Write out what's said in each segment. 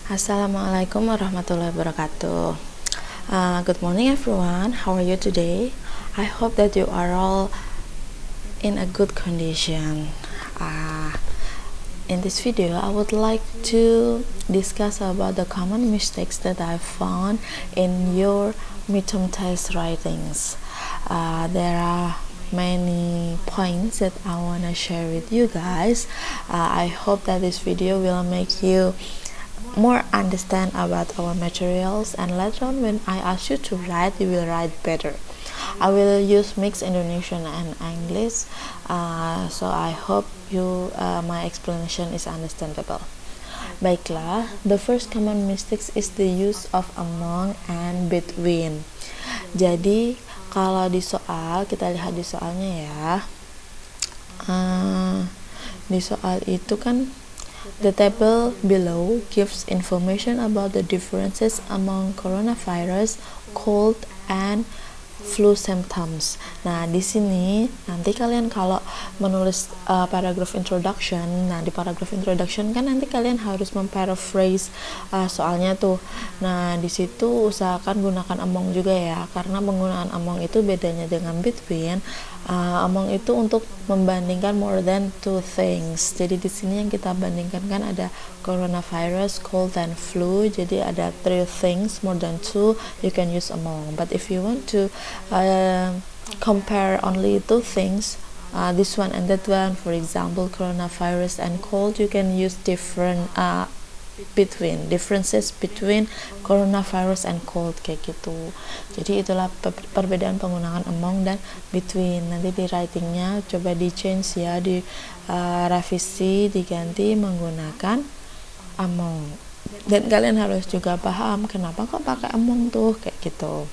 Assalamualaikum warahmatullahi wabarakatuh. Good morning everyone. How are you today? I hope that you are all in a good condition. In this video, I would like to discuss about the common mistakes that I found in your midterm test writings. There are many points that I want to share with you guys. I hope that this video will make you more understand about our materials, and later on when I ask you to write, you will write better. I will use mixed Indonesian and English, so I hope my explanation is understandable. Baiklah, the first common mistakes is the use of among and between. Jadi kalau di soal, kita lihat di soalnya ya. Di soal itu kan the table below gives information about the differences among coronavirus, cold, and flu symptoms. Nah, di sini nanti kalian kalau menulis paragraph introduction, nah di paragraph introduction kan nanti kalian harus memparaphrase soalnya tuh. Nah, di situ usahakan gunakan among juga ya, karena penggunaan among itu bedanya dengan between. Among itu untuk membandingkan more than two things. Jadi di sini yang kita bandingkan kan ada coronavirus, cold, and flu. Jadi ada three things, more than two, you can use among. But if you want to compare only two things, this one and that one, for example coronavirus and cold, you can use differences between coronavirus and cold, kayak gitu. Jadi itulah perbedaan penggunaan among dan between. Nanti di writingnya coba di change ya, di revisi, diganti menggunakan among. Dan kalian harus juga paham kenapa kok pakai among tuh, kayak gitu.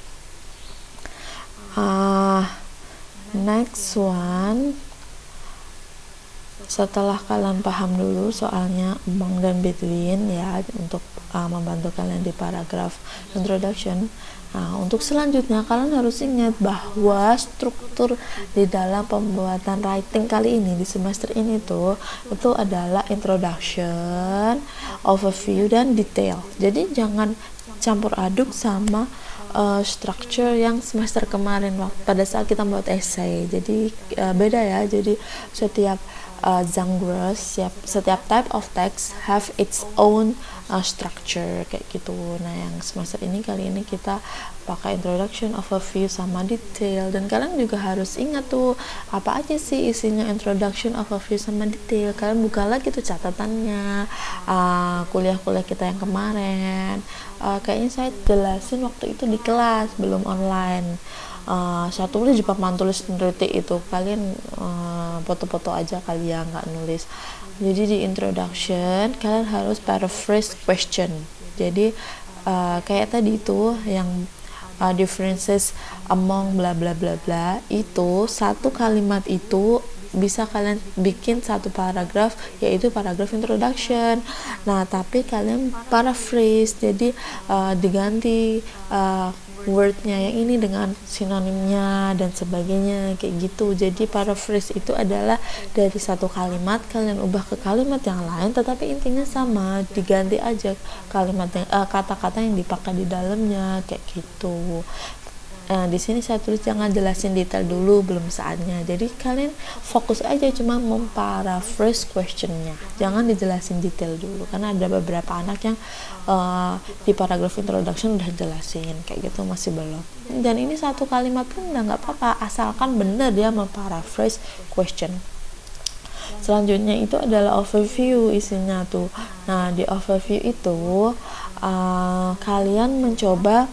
Next one, setelah kalian paham dulu soalnya among dan between ya, untuk membantu kalian di paragraf introduction. Nah, untuk selanjutnya kalian harus ingat bahwa struktur di dalam pembuatan writing kali ini di semester ini tuh itu adalah introduction, overview, dan detail. Jadi jangan campur aduk sama structure yang semester kemarin pada saat kita membuat essay. Jadi beda ya. Jadi setiap genres, setiap type of text have its own structure, kayak gitu. Nah, yang semester ini kali ini kita pakai introduction, overview, sama detail. Dan kalian juga harus ingat tuh apa aja sih isinya introduction, overview, sama detail. Kalian buka lagi tuh catatannya, kuliah-kuliah kita yang kemarin. Kayaknya saya jelasin waktu itu di kelas, belum online. Saya tulis di papan tulis peneliti itu, kalian foto-foto aja kali ya, nggak nulis. Jadi di introduction kalian harus paraphrase question. Jadi kayak tadi itu yang differences among bla bla bla bla, itu satu kalimat itu bisa kalian bikin satu paragraf, yaitu paragraf introduction. Nah, tapi kalian paraphrase, jadi diganti wordnya yang ini dengan sinonimnya dan sebagainya, kayak gitu. Jadi paraphrase itu adalah dari satu kalimat kalian ubah ke kalimat yang lain, tetapi intinya sama, diganti aja kalimat kata-kata yang dipakai di dalamnya, kayak gitu. Di sini saya tulis jangan jelasin detail dulu, belum saatnya. Jadi kalian fokus aja cuma memparaphrase questionnya, jangan dijelasin detail dulu, karena ada beberapa anak yang di paragraph introduction udah jelasin, kayak gitu masih belum. Dan ini satu kalimat pun udah nggak apa-apa, asalkan bener dia memparaphrase question. Selanjutnya itu adalah overview isinya tuh. Nah, di overview itu kalian mencoba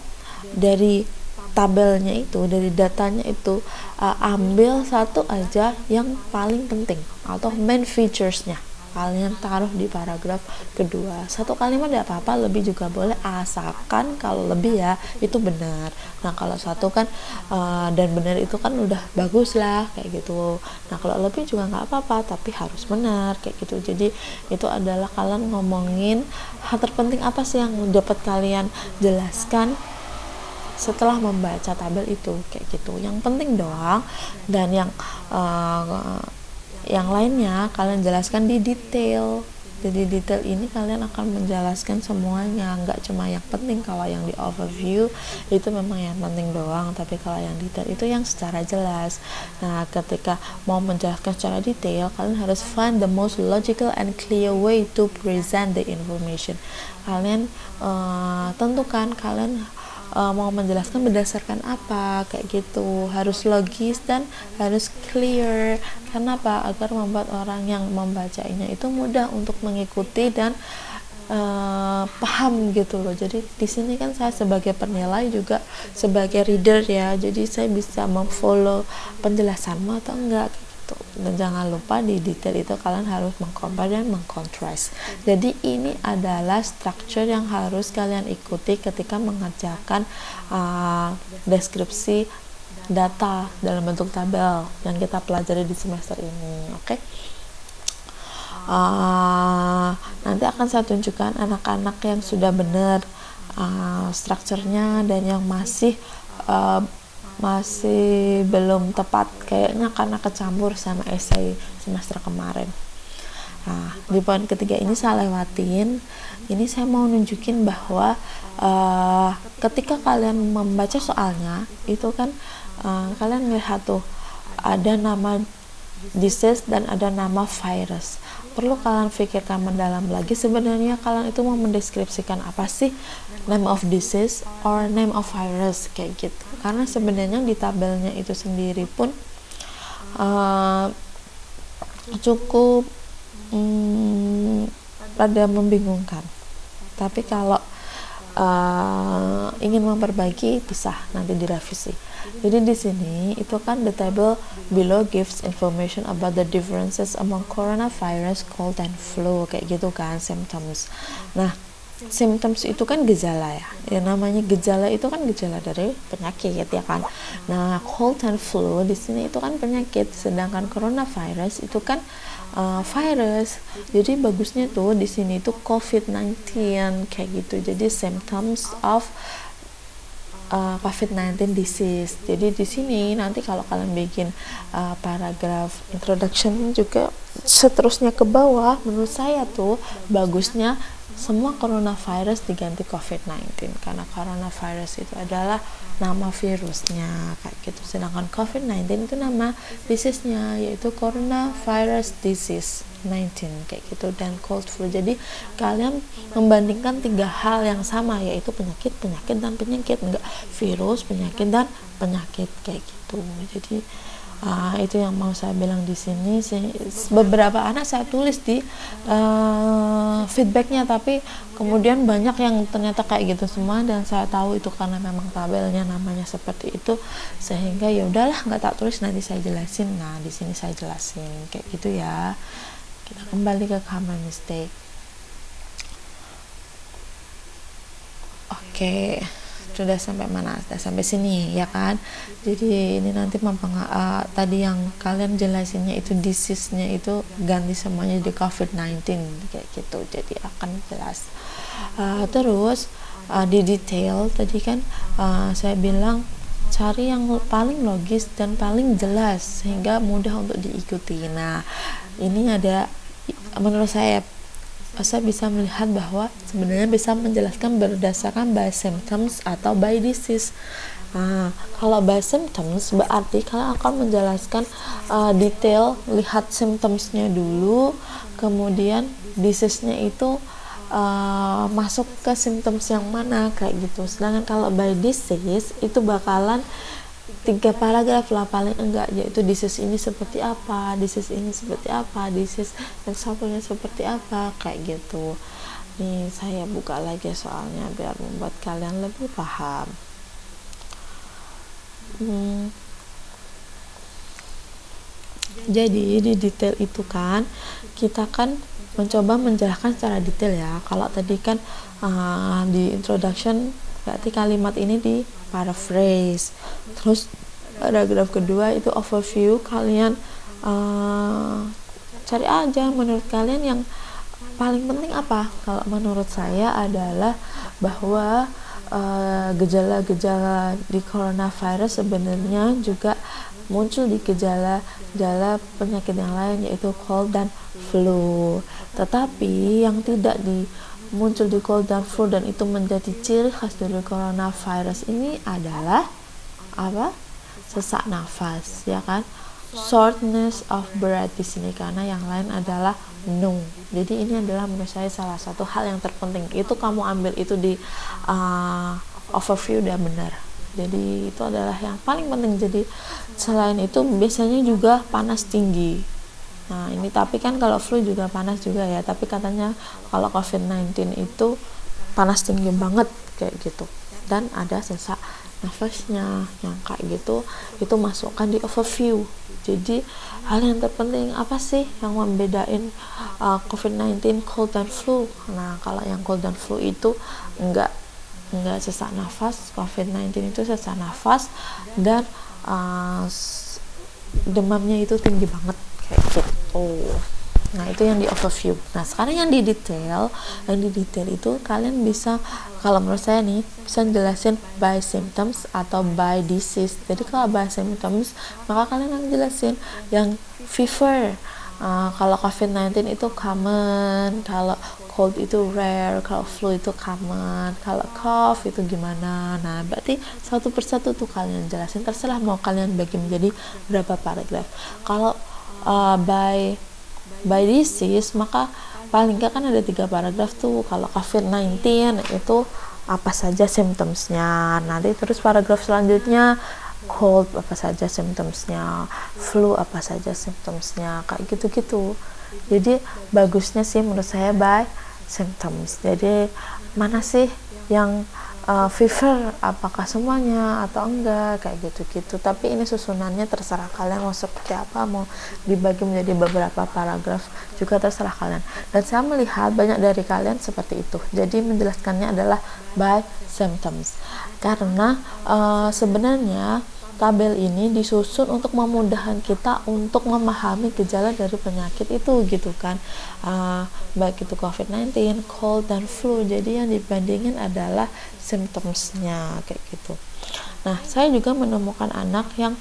dari tabelnya itu, dari datanya itu, ambil satu aja yang paling penting atau main featuresnya, kalian taruh di paragraf kedua. Satu kalimat tidak apa-apa, lebih juga boleh, asalkan kalau lebih ya itu benar. Nah, kalau satu kan dan benar itu kan udah bagus lah, kayak gitu. Nah, kalau lebih juga nggak apa-apa, tapi harus benar, kayak gitu. Jadi itu adalah kalian ngomongin hal terpenting apa sih yang dapat kalian jelaskan setelah membaca tabel itu, kayak gitu. Yang penting doang, dan yang lainnya kalian jelaskan di detail. Jadi detail ini kalian akan menjelaskan semuanya, nggak cuma yang penting. Kalau yang di overview itu memang yang penting doang, tapi kalau yang detail itu yang secara jelas. Nah, ketika mau menjelaskan secara detail, kalian harus find the most logical and clear way to present the information. Kalian tentukan kalian mau menjelaskan berdasarkan apa, kayak gitu. Harus logis dan harus clear. Kenapa? Agar membuat orang yang membacanya itu mudah untuk mengikuti dan paham gitu loh. Jadi di sini kan saya sebagai penilai juga sebagai reader ya, jadi saya bisa memfollow penjelasanmu atau enggak gitu. Dan jangan lupa di detail itu kalian harus mengcompare dan mengkontras. Jadi ini adalah structure yang harus kalian ikuti ketika mengerjakan deskripsi data dalam bentuk tabel yang kita pelajari di semester ini. Oke. Nanti akan saya tunjukkan anak-anak yang sudah benar strukturnya dan yang masih belum tepat kayaknya karena kecampur sama esai semester kemarin. Nah, di poin ketiga ini saya lewatin. Ini saya mau nunjukin bahwa ketika kalian membaca soalnya itu kan kalian lihat tuh ada nama disease dan ada nama virus. Perlu kalian pikirkan mendalam lagi, sebenarnya kalian itu mau mendeskripsikan apa sih, name of disease or name of virus, kayak gitu. Karena sebenarnya di tabelnya itu sendiri pun cukup rada membingungkan. Tapi kalau ingin memperbaiki bisa nanti direvisi. Jadi di sini itu kan the table below gives information about the differences among coronavirus, cold and flu, kayak gitu kan, symptoms. Nah, symptoms itu kan gejala ya. Yang namanya gejala itu kan gejala dari penyakit ya kan. Nah, cold and flu di sini itu kan penyakit, sedangkan coronavirus itu kan virus. Jadi bagusnya tuh di sini tuh COVID-19 kayak gitu. Jadi symptoms of COVID-19 disease. Jadi di sini nanti kalau kalian bikin paragraf introduction juga seterusnya ke bawah, menurut saya tuh bagusnya semua coronavirus diganti COVID-19 karena coronavirus itu adalah nama virusnya kayak gitu, sedangkan COVID-19 itu nama disease-nya yaitu coronavirus disease 19 kayak gitu, dan cold flu. Jadi kalian membandingkan tiga hal yang sama yaitu penyakit dan penyakit, enggak virus, penyakit dan penyakit kayak gitu. Jadi itu yang mau saya bilang di sini. Beberapa anak saya tulis di feedbacknya, tapi kemudian banyak yang ternyata kayak gitu semua, dan saya tahu itu karena memang tabelnya namanya seperti itu, sehingga ya udahlah nggak tak tulis, nanti saya jelasin. Nah di sini saya jelasin kayak gitu ya. Kita kembali ke common mistake. Oke. Sudah sampai mana? Sudah sampai sini ya kan. Jadi ini nanti tadi yang kalian jelasinnya itu disease-nya itu ganti semuanya di COVID-19 kayak gitu. Jadi akan jelas. Terus di detail tadi kan saya bilang cari yang paling logis dan paling jelas sehingga mudah untuk diikuti. Nah, ini ada menurut saya bisa melihat bahwa sebenarnya bisa menjelaskan berdasarkan by symptoms atau by disease. Kalau by symptoms berarti kalian akan menjelaskan detail, lihat symptomsnya dulu, kemudian disease-nya itu masuk ke symptoms yang mana kayak gitu. Sedangkan kalau by disease itu bakalan 3 paragraf lah paling enggak, yaitu disease ini seperti apa, disease ini seperti apa, disease yang satunya seperti apa kayak gitu. Nih saya buka lagi soalnya biar membuat kalian lebih paham. Jadi di detail itu kan kita kan mencoba menjelaskan secara detail ya. Kalau tadi kan di introduction berarti kalimat ini di paraphrase. Terus paragraf kedua itu overview. Kalian cari aja menurut kalian yang paling penting apa. Kalau menurut saya adalah bahwa gejala-gejala di coronavirus sebenarnya juga muncul di gejala penyakit yang lain, yaitu cold dan flu. Tetapi yang tidak muncul di cold dan flu dan itu menjadi ciri khas dari coronavirus ini adalah apa? Sesak nafas, ya kan? Shortness of breath di sini, karena yang lain adalah no. Jadi ini adalah menurut saya salah satu hal yang terpenting. Itu kamu ambil itu di overview udah benar. Jadi itu adalah yang paling penting. Jadi selain itu biasanya juga panas tinggi. Nah ini tapi kan kalau flu juga panas juga ya. Tapi katanya kalau COVID-19 itu panas tinggi banget kayak gitu. Dan ada sesak nafasnya yang kayak gitu, itu masukkan di overview. Jadi hal yang terpenting apa sih yang membedain COVID-19 cold dan flu? Nah kalau yang cold dan flu itu enggak sesak nafas, COVID-19 itu sesak nafas dan demamnya itu tinggi banget kayak gitu. Nah itu yang di overview. Nah sekarang yang di detail itu kalian bisa, kalau menurut saya nih, bisa jelasin by symptoms atau by disease. Jadi kalau by symptoms maka kalian akan jelasin yang fever. Kalau COVID-19 itu common, kalau cold itu rare, kalau flu itu common, kalau cough itu gimana. Nah berarti satu persatu tuh kalian jelasin, terserah mau kalian bagi menjadi berapa paragraf. Kalau by disease maka paling nggak kan ada 3 paragraf tuh. Kalau COVID-19 itu apa saja symptomsnya, nanti terus paragraf selanjutnya cold apa saja symptomsnya, flu apa saja symptomsnya, kayak gitu-gitu. Jadi bagusnya sih menurut saya by symptoms. Jadi mana sih yang fever, apakah semuanya atau enggak, kayak gitu-gitu. Tapi ini susunannya terserah kalian mau seperti apa, mau dibagi menjadi beberapa paragraf juga terserah kalian. Dan saya melihat banyak dari kalian seperti itu, jadi menjelaskannya adalah by symptoms, karena sebenarnya tabel ini disusun untuk memudahkan kita untuk memahami gejala dari penyakit itu gitu kan, baik itu COVID-19, cold dan flu. Jadi yang dibandingin adalah symptomsnya kayak gitu. Nah saya juga menemukan anak yang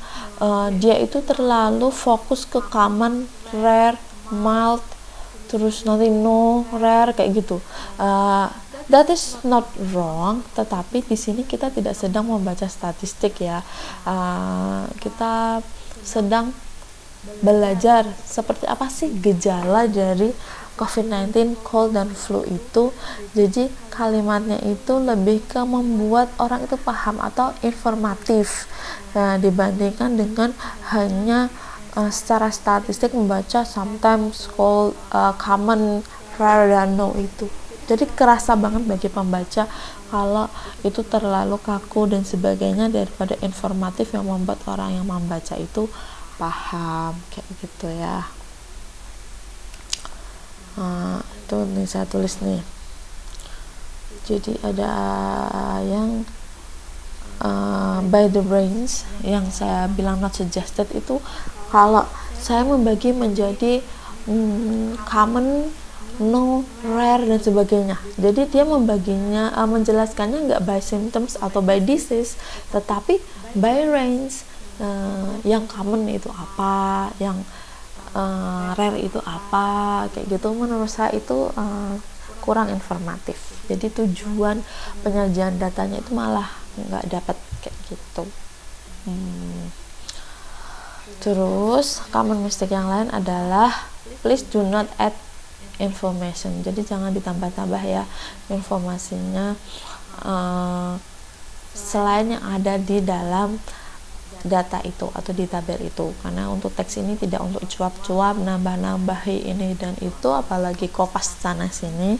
dia itu terlalu fokus ke common, rare, mild, terus nanti no, rare kayak gitu. That is not wrong, tetapi di sini kita tidak sedang membaca statistik ya. Kita sedang belajar seperti apa sih gejala dari COVID-19, cold dan flu itu. Jadi kalimatnya itu lebih ke membuat orang itu paham atau informatif, dibandingkan dengan hanya secara statistik membaca sometimes, cold, common, rare dan no itu. Jadi kerasa banget bagi pembaca kalau itu terlalu kaku dan sebagainya, daripada informatif yang membuat orang yang membaca itu paham kayak gitu ya. Itu nih saya tulis nih. Jadi ada yang by the brains yang saya bilang not suggested itu, kalau saya membagi menjadi common, no, rare dan sebagainya. Jadi dia membaginya, menjelaskannya nggak by symptoms atau by disease, tetapi by range. Yang common itu apa, yang rare itu apa, kayak gitu. Menurut saya itu kurang informatif. Jadi tujuan penyajian datanya itu malah nggak dapat kayak gitu. Terus common mistake yang lain adalah please do not add information. Jadi jangan ditambah-tambah ya informasinya selain yang ada di dalam data itu atau di tabel itu, karena untuk teks ini tidak untuk cuap-cuap, nambah-nambahi ini dan itu, apalagi kopas sana sini.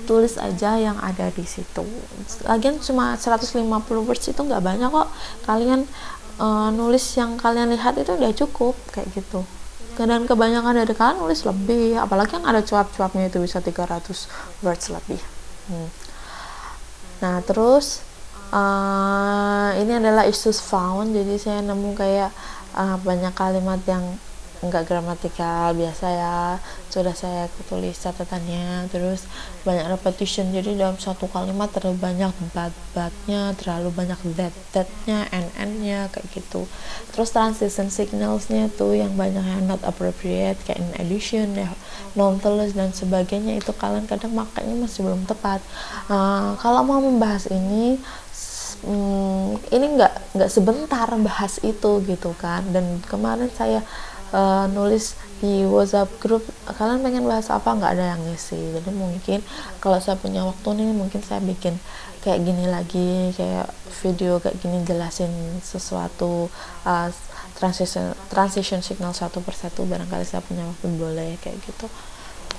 Tulis aja yang ada di situ. Lagian cuma 150 words itu nggak banyak kok. Kalian nulis yang kalian lihat itu udah cukup kayak gitu. Dan kebanyakan dari kalian nulis lebih, apalagi yang ada cuap-cuapnya itu bisa 300 words lebih. Nah terus ini adalah issues found. Jadi saya nemu kayak banyak kalimat yang enggak gramatikal biasa ya, sudah saya tulis catatannya. Terus banyak repetition, jadi dalam satu kalimat terlalu banyak but-nya, terlalu banyak that-nya, and-nya kayak gitu. Terus transition signalsnya tuh yang banyak yang not appropriate, kayak in addition, nonetheless dan sebagainya, itu kalian kadang makanya masih belum tepat. Kalau mau membahas ini nggak sebentar bahas itu gitu kan. Dan kemarin saya nulis di WhatsApp grup, kalian pengen bahas apa, nggak ada yang ngisi. Jadi mungkin kalau saya punya waktu nih, mungkin saya bikin kayak gini lagi, kayak video kayak gini jelasin sesuatu, transition signal satu persatu. Barangkali saya punya waktu boleh kayak gitu,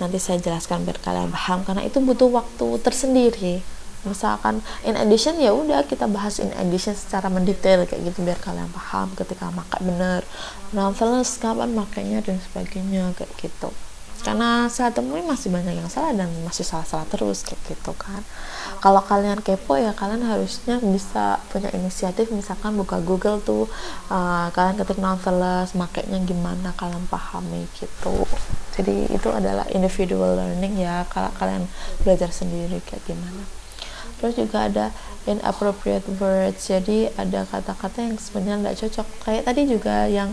nanti saya jelaskan biar kalian paham, karena itu butuh waktu tersendiri. Misalkan in addition, ya udah kita bahas in addition secara mendetail kayak gitu biar kalian paham ketika makai bener, nonetheless kapan makainya dan sebagainya kayak gitu. Karena saya temui masih banyak yang salah dan masih salah-salah terus kayak gitu kan. Kalau kalian kepo ya kalian harusnya bisa punya inisiatif, misalkan buka Google tuh, kalian ketik nonetheless makainya gimana, kalian pahami gitu. Jadi itu adalah individual learning ya, kalau kalian belajar sendiri kayak gimana. Terus juga ada inappropriate words, jadi ada kata-kata yang sebenarnya nggak cocok, kayak tadi juga yang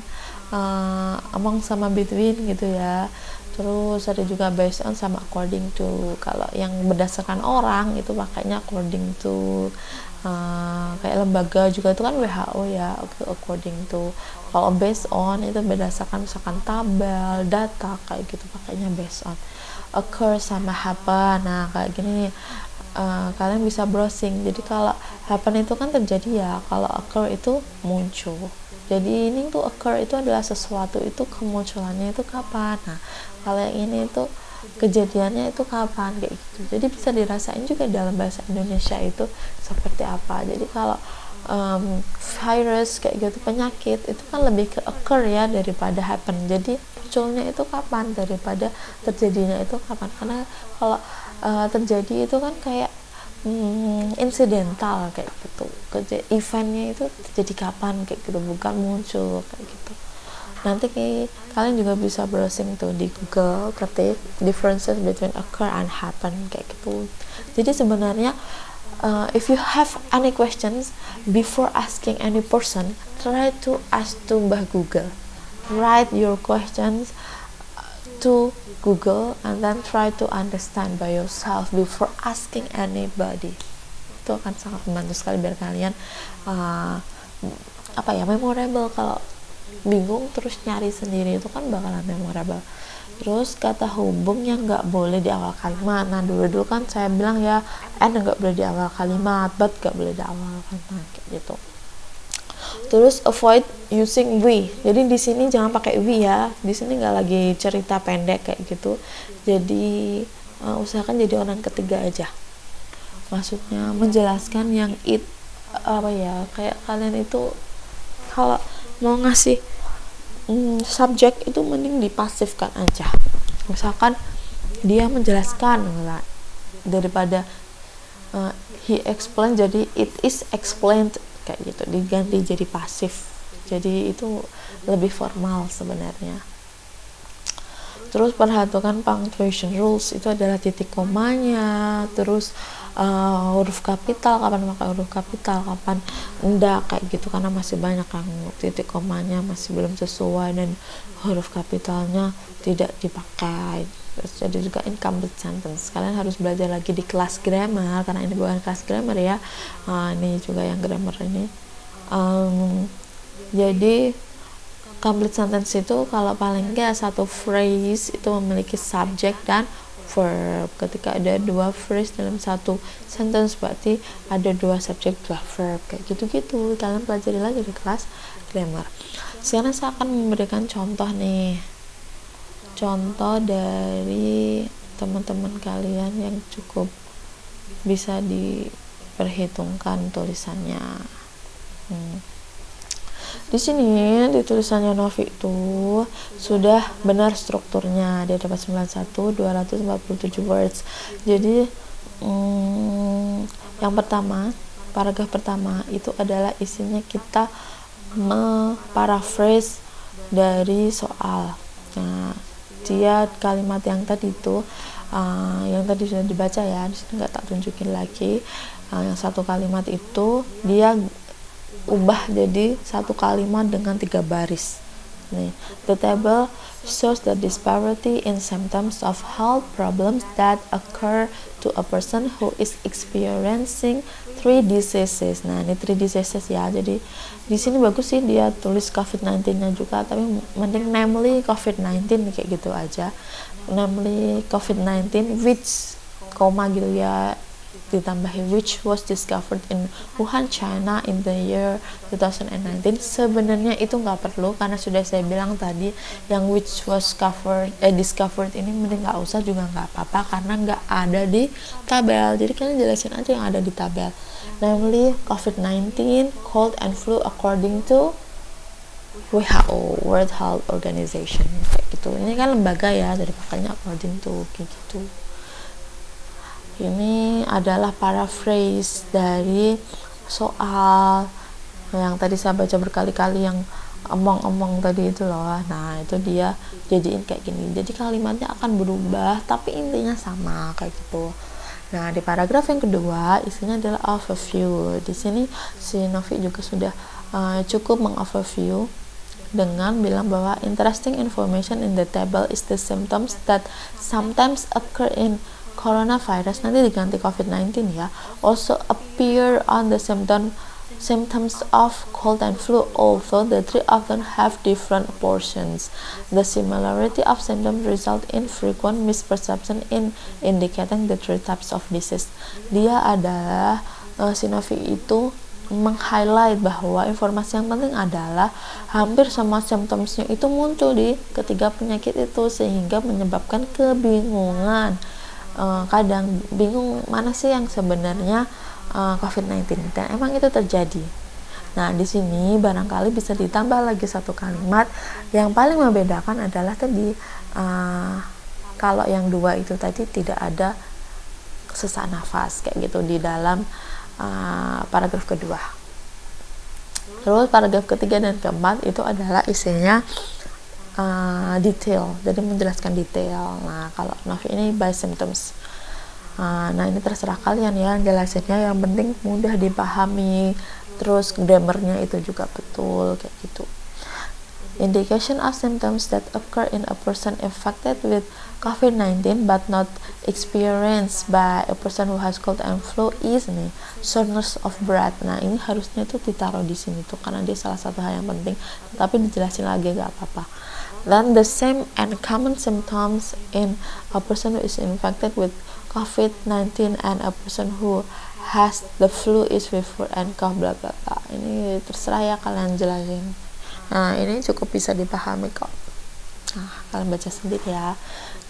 among sama between gitu ya. Terus ada juga based on sama according to. Kalau yang berdasarkan orang itu pakainya according to. Kayak lembaga juga itu kan WHO ya, according to. Kalau based on itu berdasarkan misalkan tabel, data kayak gitu, pakainya based on. Occur sama happen, nah kayak gini nih. Kalian bisa browsing. Jadi kalau happen itu kan terjadi ya, kalau occur itu muncul. Jadi ini tuh occur itu adalah sesuatu itu kemunculannya itu kapan. Nah kalau yang ini tuh kejadiannya itu kapan kayak gitu. Jadi bisa dirasain juga dalam bahasa Indonesia itu seperti apa. Jadi kalau virus kayak gitu, penyakit itu kan lebih ke occur ya daripada happen. Jadi munculnya itu kapan daripada terjadinya itu kapan. Karena kalau terjadi itu kan kayak insidental kayak gitu, eventnya itu terjadi kapan kayak gitu, bukan muncul kayak gitu. Nanti kalian juga bisa browsing tuh di Google, ketik differences between occur and happen kayak gitu. Jadi sebenarnya if you have any questions before asking any person, try to ask to Mbah Google. Write your questions to Google and then try to understand by yourself before asking anybody. Itu akan sangat membantu sekali biar kalian memorable. Kalau bingung terus nyari sendiri itu kan bakalan memorable. Terus kata hubung yang nggak boleh di awal kalimat. Nah dulu kan saya bilang ya, and nggak boleh di awal kalimat, but nggak boleh di awal kalimat kayak gitu. Terus avoid using we. Jadi di sini jangan pakai we ya. Di sini nggak lagi cerita pendek kayak gitu. Jadi usahakan jadi orang ketiga aja. Maksudnya menjelaskan yang kayak kalian itu kalau mau ngasih subjek itu mending dipasifkan aja. Misalkan dia menjelaskan daripada he explained jadi it is explained kayak gitu, diganti jadi pasif. Jadi itu lebih formal sebenarnya. Terus perhatikan punctuation rules, itu adalah titik komanya, terus huruf kapital, kapan pakai huruf kapital, kapan enggak kayak gitu, karena masih banyak yang titik komanya masih belum sesuai dan huruf kapitalnya tidak dipakai. Terus jadi juga incomplete sentence, kalian harus belajar lagi di kelas grammar, karena ini bukan kelas grammar ya. Ini juga yang grammar ini. Jadi complete sentence itu kalau paling enggak satu phrase itu memiliki subject dan verb. Ketika ada dua phrase dalam satu sentence berarti ada dua subject, dua verb kayak gitu-gitu. Kalian pelajari lagi di kelas grammar. Sekarang saya akan memberikan contoh nih, contoh dari teman-teman kalian yang cukup bisa diperhitungkan tulisannya. Di sini di tulisannya Novi itu sudah benar strukturnya, dia dapat 247 words. Jadi yang pertama, paragraf pertama itu adalah isinya kita paraphrase dari soal. Nah, dia kalimat yang tadi itu yang tadi sudah dibaca ya, di sini nggak tak tunjukin lagi. Yang satu kalimat itu dia ubah jadi satu kalimat dengan 3 baris. nih. The table shows the disparity in symptoms of health problems that occur to a person who is experiencing three diseases. Nah, ini three diseases ya. Jadi di sini bagus sih dia tulis COVID-19-nya juga, tapi mending namely COVID-19 kayak gitu aja. Namely COVID-19 which koma gitu ya, ditambahin which was discovered in Wuhan, China in the year 2019. Sebenarnya itu nggak perlu karena sudah saya bilang tadi yang which was discovered ini mending nggak usah juga nggak apa-apa karena nggak ada di tabel. Jadi kalian jelasin aja yang ada di tabel. Namely COVID-19, cold and flu according to WHO, World Health Organization kayak gitu. Ini kan lembaga ya, jadi makanya according to kayak gitu. Ini adalah paraphrase dari soal yang tadi saya baca berkali-kali yang omong-omong tadi itu loh. Nah, itu dia jadiin kayak gini. Jadi kalimatnya akan berubah tapi intinya sama kayak gitu. Nah, di paragraf yang kedua isinya adalah overview. Di sini si Novi juga sudah cukup mengoverview dengan bilang bahwa interesting information in the table is the symptoms that sometimes occur in coronavirus, nanti diganti COVID-19 ya, also appear on the symptoms of cold and flu, although the three often have different portions. The similarity of symptoms result in frequent misperception in indicating the three types of disease. Dia adalah si Novi itu meng-highlight bahwa informasi yang penting adalah hampir semua symptomsnya itu muncul di ketiga penyakit itu sehingga menyebabkan kebingungan. Kadang bingung mana sih yang sebenarnya COVID-19 dan emang itu terjadi. Nah, di sini barangkali bisa ditambah lagi satu kalimat yang paling membedakan adalah tadi kalau yang dua itu tadi tidak ada sesak nafas kayak gitu di dalam paragraf kedua. Terus paragraf ketiga dan keempat itu adalah isinya detail, jadi menjelaskan detail. Nah, kalau Novi ini by symptoms. Nah, ini terserah kalian ya jelasinnya, yang penting mudah dipahami, terus grammarnya itu juga betul kayak gitu. Indication of symptoms that occur in a person infected with COVID-19 but not experienced by a person who has cold and flu is nih, shortness of breath. Nah, ini harusnya tuh ditaruh di sini tuh karena dia salah satu hal yang penting, tapi dijelasin lagi gak apa-apa. Then the same and common symptoms in a person who is infected with COVID-19 and a person who has the flu is fever and cough bla bla bla. Ini terserah ya kalian jelasin. Nah, ini cukup bisa dipahami kok. Nah, kalian baca sendiri ya.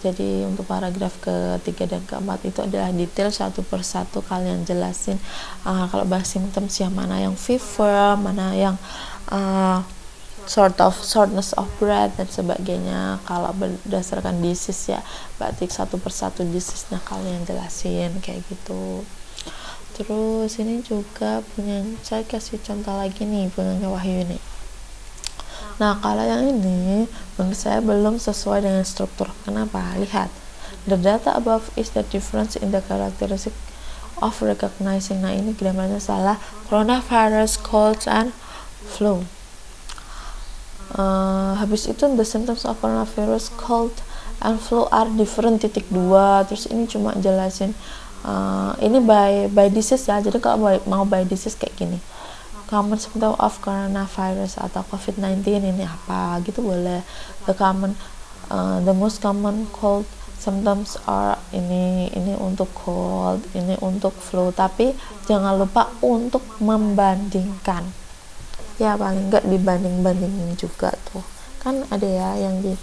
Jadi untuk paragraf ketiga dan keempat itu adalah detail satu persatu kalian jelasin. Kalau bahas symptoms yang mana yang fever, mana yang shortness of breath dan sebagainya. Kalau berdasarkan disease ya berarti satu persatu disease-nya kalian jelasin kayak gitu. Terus ini juga punya, saya kasih contoh lagi nih punya Wahyu nih. Nah, kalau yang ini menurut saya belum sesuai dengan struktur. Kenapa? Lihat, the data above is the difference in the characteristic of recognizing. Nah, ini grammarnya salah. Coronavirus, colds and flu. Habis itu the symptoms of coronavirus, cold and flu are different (2). Terus ini cuma jelasin ini by disease ya. Jadi kalau mau by disease kayak gini, common symptom of coronavirus atau COVID-19 ini apa gitu boleh. The most common cold symptoms are ini untuk cold, ini untuk flu, tapi jangan lupa untuk membandingkan. Ya paling enggak dibanding-bandingin juga tuh. Kan ada ya yang di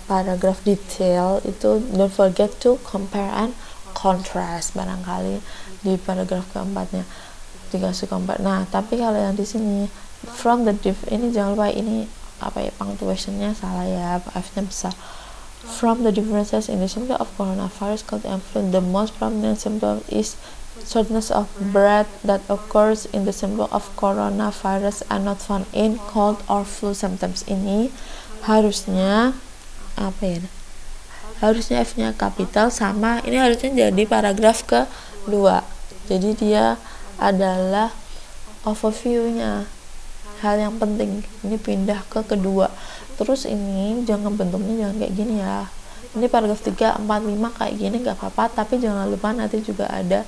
paragraf detail itu don't forget to compare and contrast, barangkali di paragraf keempatnya dikasih compare. Nah, tapi kalau yang di sini from the ini jangan lupa ini apa ya, punctuationnya salah ya, F-nya besar. From the differences in the symptom of coronavirus, cold and flu, the most prominent symptom is shortness of breath that occurs in the symptom of coronavirus and not found in cold or flu symptoms. Ini harusnya apa ya? Harusnya F-nya kapital, sama ini harusnya jadi paragraf kedua. Jadi dia adalah overview-nya, hal yang penting. Ini pindah ke kedua. Terus ini jangan bentuknya jangan kayak gini ya, ini paragraf 3, 4, 5 kayak gini nggak apa-apa, tapi jangan lupa nanti juga ada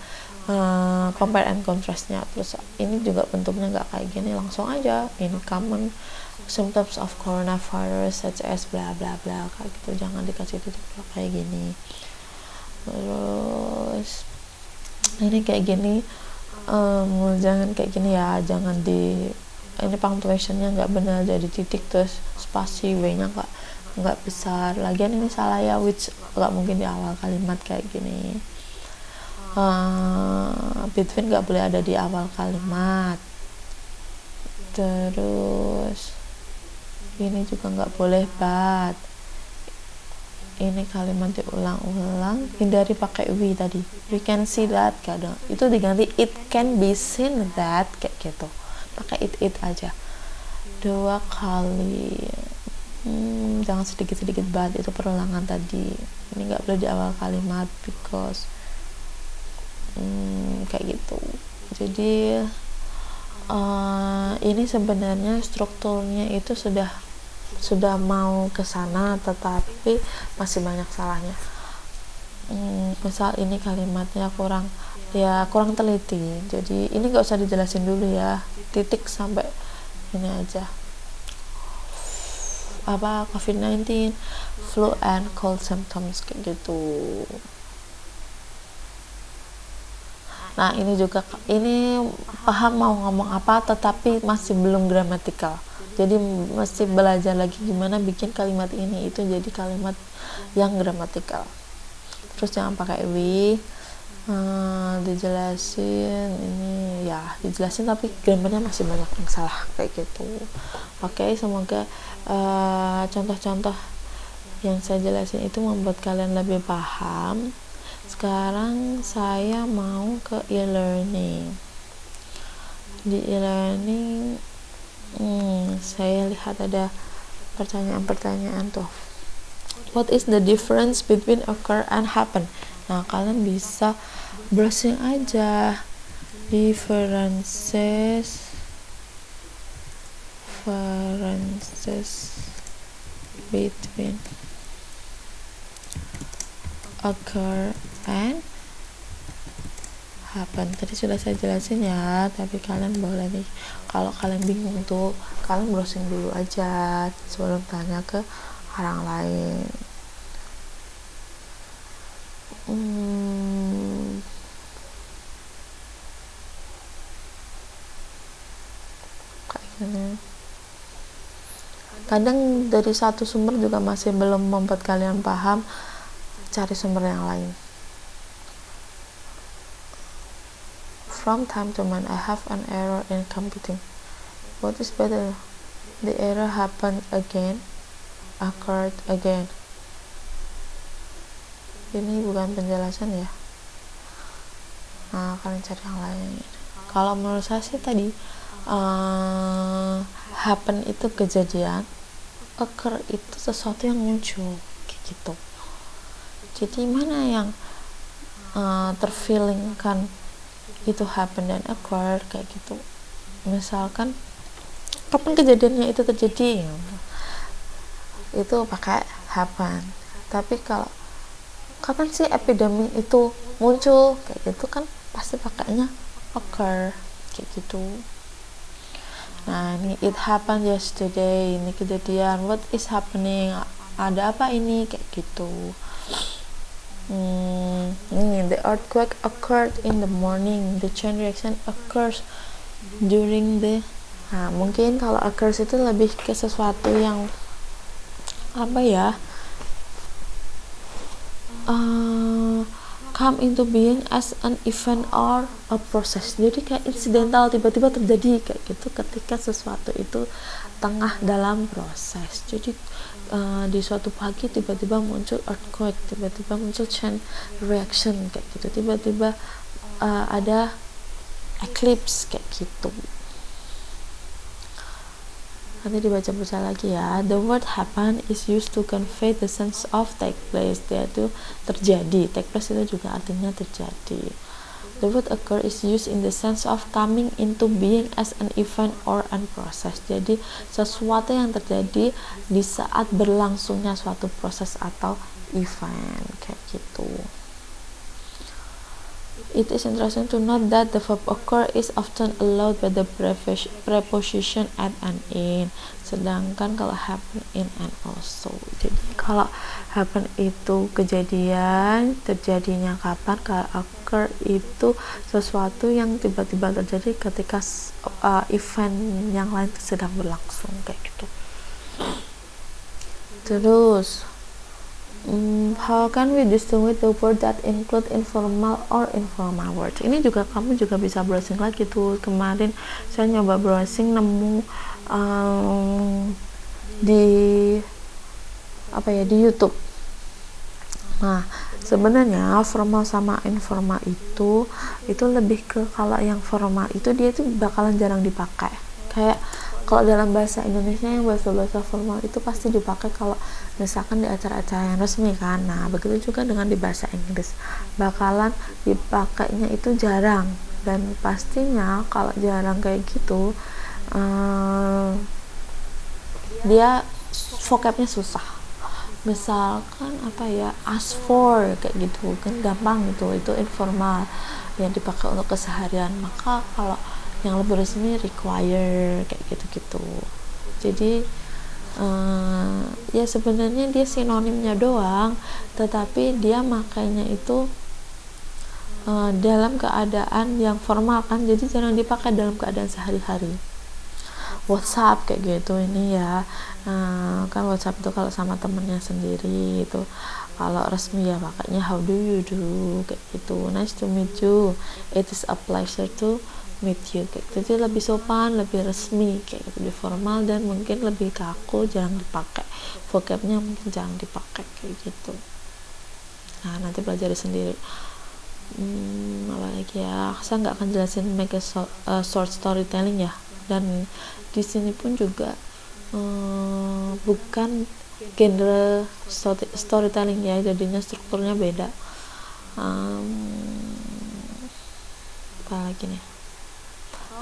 compare and contrastnya. Terus ini juga bentuknya nggak kayak gini, langsung aja ini common symptoms of coronavirus such as bla bla bla kayak gitu, jangan dikasih titik kayak gini. Terus ini kayak gini, jangan kayak gini ya, jangan di ini punctuationnya nggak benar, jadi titik terus spasi w-nya nggak besar. Lagian ini salah ya, which nggak mungkin di awal kalimat kayak gini. Between nggak boleh ada di awal kalimat. Terus ini juga nggak boleh but. Ini kalimat diulang-ulang, hindari pakai we tadi. We can see that, kadang itu diganti it can be seen that kayak gitu, pakai it aja 2 kali. Jangan sedikit-sedikit but, itu perulangan tadi. Ini nggak boleh di awal kalimat because kayak gitu. Jadi ini sebenarnya strukturnya itu sudah mau ke sana, tetapi masih banyak salahnya. Misal ini kalimatnya kurang teliti, jadi ini nggak usah dijelasin dulu ya, titik sampai ini aja. Apa COVID-19, flu and cold symptoms kayak gitu. Nah ini juga, ini paham mau ngomong apa tetapi masih belum gramatikal, jadi mesti belajar lagi gimana bikin kalimat ini itu jadi kalimat yang gramatikal. Terus jangan pakai we, dijelasin ini ya, dijelasin tapi grammarnya masih banyak yang salah kayak gitu. Oke, semoga contoh-contoh yang saya jelasin itu membuat kalian lebih paham. Sekarang saya mau ke e-learning. Di e-learning saya lihat ada pertanyaan-pertanyaan tuh. What is the difference between occur and happen? Nah, kalian bisa browsing aja differences between occur and happen. Tadi sudah saya jelasin ya, tapi kalian boleh nih, kalau kalian bingung tuh kalian browsing dulu aja sebelum tanya ke orang lain. Kayak gini. Kadang dari satu sumber juga masih belum membuat kalian paham, cari sumber yang lain. From time to time I have an error in computing. What is better? The error happened again, occurred again. Ini bukan penjelasan ya. Nah, kalian cari yang lain. Kalau menurut saya sih tadi happen itu kejadian, occur itu sesuatu yang muncul kayak gitu. Jadi mana yang terfeelingkan itu happen dan occur kayak gitu. Misalkan kapan kejadiannya itu terjadi, itu pakai happen. Tapi kalau kapan sih epidemi itu muncul kayak gitu kan pasti pakainya occur kayak gitu. Nah, ini it happened yesterday, ini kejadian. What is happening? Ada apa ini kayak gitu. The earthquake occurred in the morning. The chain reaction occurs during the. Nah, mungkin kalau occurs itu lebih ke sesuatu yang apa ya? Come into being as an event or a process. Jadi kayak incidental, tiba-tiba terjadi kayak gitu ketika sesuatu itu tengah dalam proses. Jadi di suatu pagi tiba-tiba muncul earthquake, tiba-tiba muncul chain reaction kayak gitu, tiba-tiba ada eclipse kayak gitu. Nanti dibaca-baca lagi ya. The word happen is used to convey the sense of take place. Dia itu terjadi. Take place itu juga artinya terjadi. The word occur is used in the sense of coming into being as an event or an process. Jadi sesuatu yang terjadi di saat berlangsungnya suatu proses atau event, kayak gitu. It is interesting to note that the verb occur is often allowed by the preposition at and in. Sedangkan kalau happen in and also. Jadi kalau happen itu kejadian, terjadinya kapan. Kalau occur itu sesuatu yang tiba-tiba terjadi ketika event yang lain sedang berlangsung, kayak gitu. Terus how can we distinguish the word that include informal or informal words? Ini juga kamu juga bisa browsing lagi tuh. Kemarin saya nyoba browsing nemu di YouTube. Nah, sebenarnya formal sama informal itu lebih ke, kalau yang formal itu dia tuh bakalan jarang dipakai. Kayak kalau dalam bahasa Indonesia yang bahasa formal itu pasti dipakai kalau misalkan di acara-acara yang resmi kan. Nah, begitu juga dengan di bahasa Inggris, bakalan dipakainya itu jarang. Dan pastinya kalau jarang kayak gitu, dia vocabnya susah. Misalkan ask for, kayak gitu kan gampang gitu, itu informal yang dipakai untuk keseharian. Maka kalau yang lebih resmi require, kayak gitu-gitu. Jadi ya sebenarnya dia sinonimnya doang, tetapi dia makainya itu dalam keadaan yang formal kan, jadi jarang dipakai dalam keadaan sehari-hari. WhatsApp kayak gitu ini ya, kan WhatsApp itu kalau sama temennya sendiri itu, kalau resmi ya pakainya how do you do, kayak gitu. Nice to meet you, it is a pleasure to meet you, kayak gitu. Jadi lebih sopan, lebih resmi, kayak gitu, lebih formal, dan mungkin lebih kaku, jarang dipakai, vocabnya mungkin jarang dipakai, kayak gitu. Nah, nanti pelajari sendiri. Apa lagi ya, saya nggak akan jelasin make a short storytelling ya, dan di sini pun juga bukan genre storytelling ya, jadinya strukturnya beda. Apa lagi nih,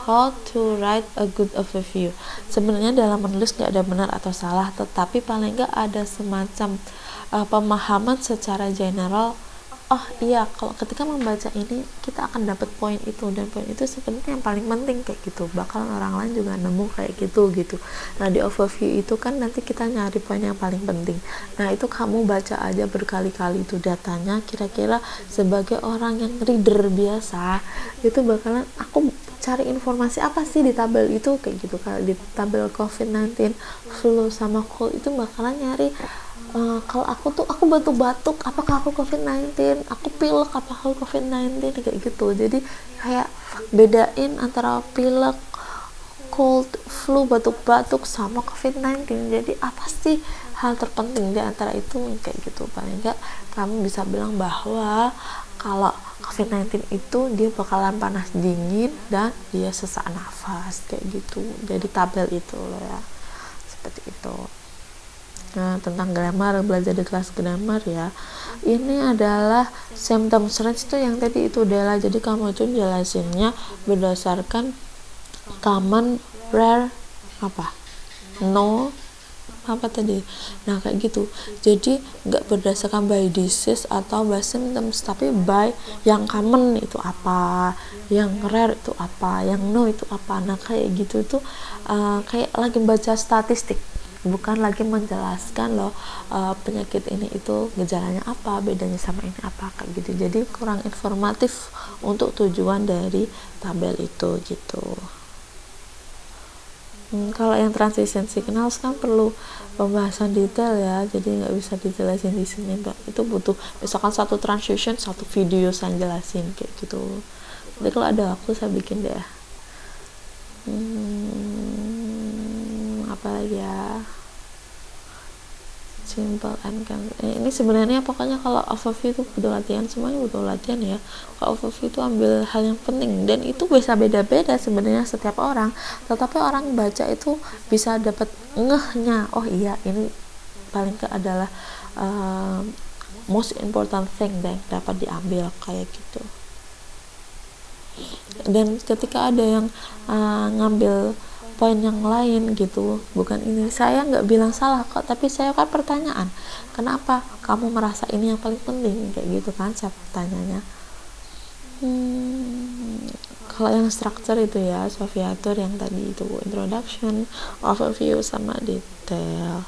how to write a good overview. Sebenarnya dalam menulis nggak ada benar atau salah, tetapi paling nggak ada semacam pemahaman secara general. Oh iya, kalau ketika membaca ini kita akan dapat poin itu, dan poin itu sebenarnya yang paling penting, kayak gitu. Bakalan orang lain juga nemu kayak gitu. Nah, di overview itu kan nanti kita nyari poin yang paling penting. Nah, itu kamu baca aja berkali-kali itu datanya. Kira-kira sebagai orang yang reader biasa itu bakalan, aku cari informasi apa sih di tabel itu, kayak gitu. Kalau di tabel COVID-19, flu sama cold itu bakalan nyari kalau aku batuk-batuk, apakah aku COVID-19, aku pilek, apakah aku COVID-19, kayak gitu. Jadi kayak bedain antara pilek, cold, flu, batuk-batuk sama COVID-19. Jadi apa sih hal terpenting di antara itu, kayak gitu. Paling enggak kamu bisa bilang bahwa kalau COVID-19 itu dia bakalan panas dingin dan dia sesak nafas, kayak gitu. Jadi tabel itu loh ya, seperti itu. Nah, tentang grammar, belajar di kelas grammar ya, ini adalah symptoms range itu yang tadi itu adalah, jadi kamu itu jelasinnya berdasarkan common, rare, no, tadi. Nah, kayak gitu. Jadi nggak berdasarkan by disease atau by symptoms, tapi by yang common itu apa, yang rare itu apa, yang no itu apa. Nah, kayak gitu tuh kayak lagi baca statistik, bukan lagi menjelaskan loh penyakit ini itu gejalanya apa, bedanya sama ini apa, kayak gitu. Jadi kurang informatif untuk tujuan dari tabel itu gitu. Kalau yang transition signals kan perlu pembahasan detail ya, jadi nggak bisa dijelasin di sini. Itu butuh misalkan satu transition, satu video saya jelasin, kayak gitu. Jadi kalau ada waktu saya bikin deh. Apalagi ya, simple and ini sebenarnya pokoknya kalau overview itu butuh latihan, semuanya butuh latihan ya. Kalau overview itu ambil hal yang penting, dan itu bisa beda-beda sebenarnya setiap orang, tetapi orang baca itu bisa dapat ngehnya, oh iya ini paling ke adalah most important thing yang dapat diambil, kayak gitu. Dan ketika ada yang ngambil poin yang lain gitu, bukan ini, saya nggak bilang salah kok, tapi saya kan pertanyaan, kenapa kamu merasa ini yang paling penting, kayak gitu kan saya pertanyaannya. Kalau yang structure itu ya, Sofia atur yang tadi itu, introduction, overview, sama detail.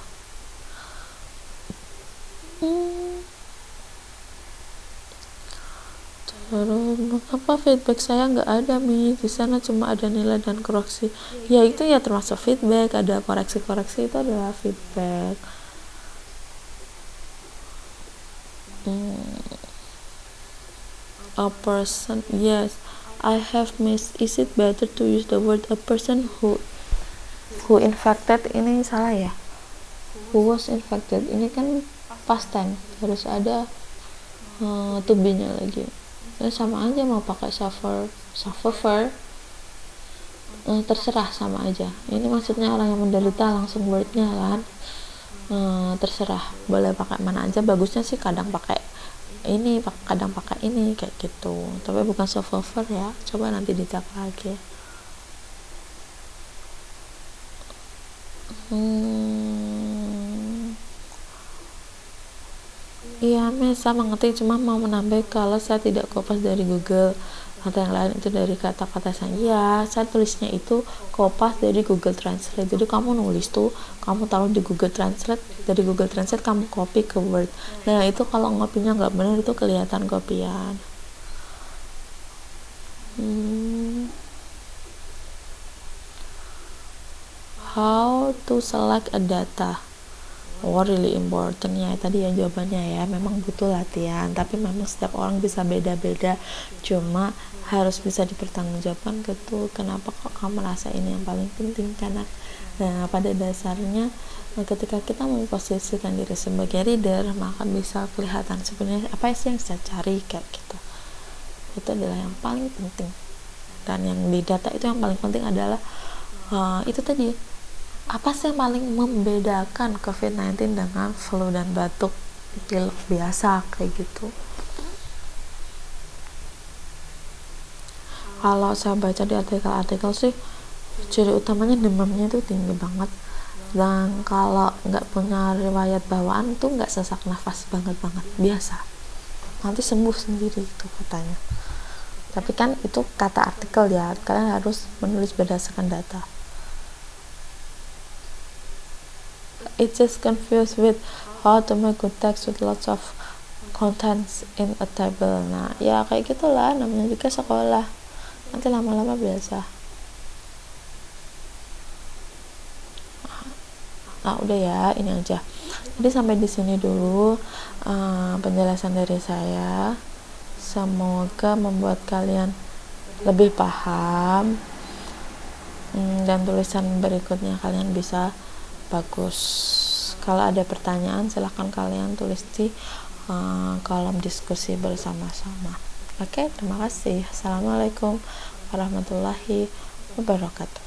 Terus apa feedback saya nggak ada Mi, di sana cuma ada nilai dan koreksi. Ya itu ya termasuk feedback, ada koreksi-koreksi itu adalah feedback. A person, yes, I have missed. Is it better to use the word a person who infected? Ini salah ya, who was infected, ini kan past tense, harus ada to be nya lagi. Sama aja mau pakai suffer, terserah, sama aja. Ini maksudnya orang yang menderita, langsung wordnya kan. Terserah, boleh pakai mana aja. Bagusnya sih kadang pakai ini, kadang pakai ini, kayak gitu. Tapi bukan suffer ya, coba nanti dicek lagi. Iya, saya mengerti, cuma mau menambah kalau saya tidak kopas dari Google atau yang lain itu dari kata-kata saya. Iya, saya tulisnya itu kopas dari Google Translate. Jadi kamu nulis tuh, kamu taruh di Google Translate, dari Google Translate kamu copy ke Word. Nah itu kalau ngopinya nggak benar itu kelihatan kopian. How to select a data? Really important ya, tadi ya jawabannya ya, memang butuh latihan, tapi memang setiap orang bisa beda-beda, cuma harus bisa dipertanggungjawabkan gitu, kenapa kok kamu merasa ini yang paling penting, karena pada dasarnya ketika kita memposisikan diri sebagai reader, maka bisa kelihatan sebenarnya apa sih yang saya cari, kayak gitu. Itu adalah yang paling penting, dan yang di data itu yang paling penting adalah itu tadi, apa sih yang paling membedakan COVID-19 dengan flu dan batuk pilek biasa, kayak gitu. Kalau saya baca di artikel-artikel sih ciri utamanya demamnya itu tinggi banget, dan kalau nggak punya riwayat bawaan tuh nggak sesak nafas banget biasa, nanti sembuh sendiri itu katanya. Tapi kan itu kata artikel ya, kalian harus menulis berdasarkan data. It's just confused with how to make good text with lots of contents in a table. Nah ya kayak gitulah, namanya juga sekolah, nanti lama-lama biasa. Nah udah ya, ini aja. Jadi sampai di sini dulu penjelasan dari saya. Semoga membuat kalian lebih paham, dan tulisan berikutnya kalian bisa bagus. Kalau ada pertanyaan silahkan kalian tulis di kolom diskusi bersama-sama. Oke, terima kasih. Assalamualaikum warahmatullahi wabarakatuh.